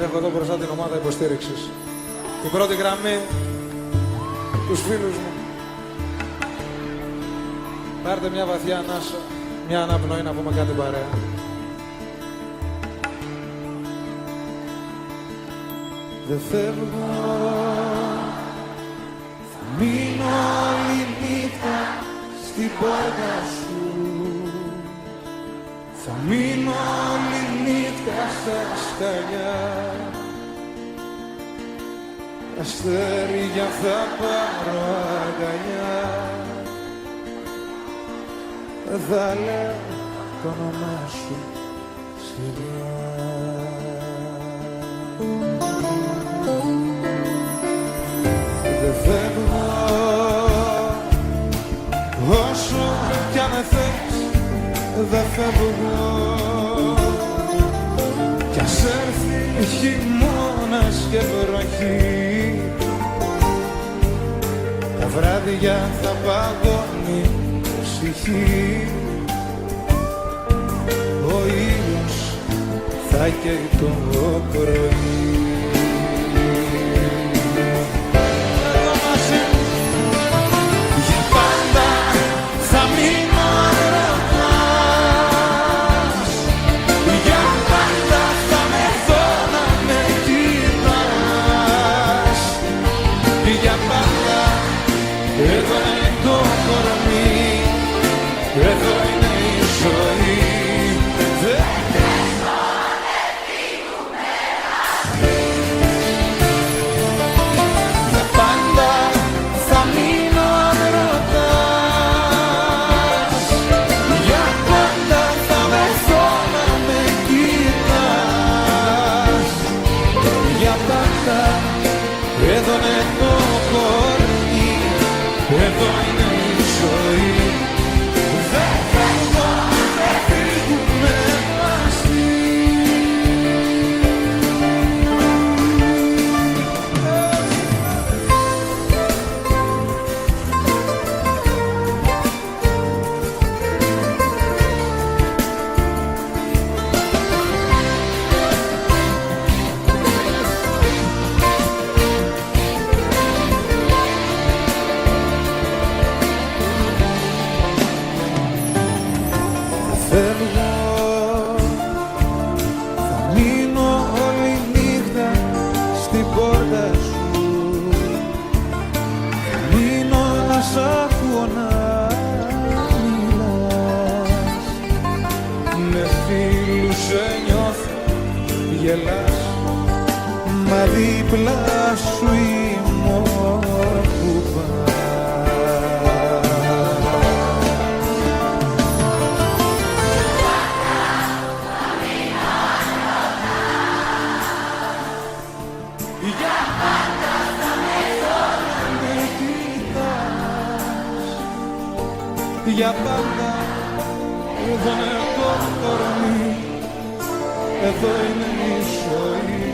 Έχω εδώ μπροστά την ομάδα υποστήριξης. Την πρώτη γραμμή, τους φίλους μου. Πάρτε μια βαθιά ανάσα, μια αναπνοή να πούμε κάτι παρέα. Δεν φεύγω, θα μείνω όλη νύχτα στην πόρτα σου. Θα μείνω όλη νύχτα στα σκαλιά. Αστέρια θα πάρω αγκαλιά. Θα λέω το όνομά σου σιγά. Δεν φεύγω όσο κι αν με θες. Δεν φεύγω κι ας έρθει χειμώνας και βροχή. Τα βράδια θα παγώνει ψυχή. Ο ήλιος θα καίει το πρωί. Για πάντα θα μείνω ερωτάς. Για πάντα θα με δω να με κοιτάς. Για πάντα εδώ είναι το κορμί. Εδώ είναι η ζωή. Δεν θες να φύγουμε μαζί. Για πάντα θα μείνω αν ρωτάς. Για πάντα θα μεθώ να με κοιτάς. Για πάντα εδώ είναι το κορμί. Εδώ είναι η ζωή. Φεύγω, θα μείνω όλη νύχτα στην πόρτα σου. Θα μείνω να σ' ακούω να μιλάς. Με φίλους σε νιώθω, γελάς. Μα δίπλα σου είμαι όπου πας. Για πάντα θα με δω να με κοιτάς. Για πάντα εδώ είναι το κορμί. Εδώ είναι η ζωή.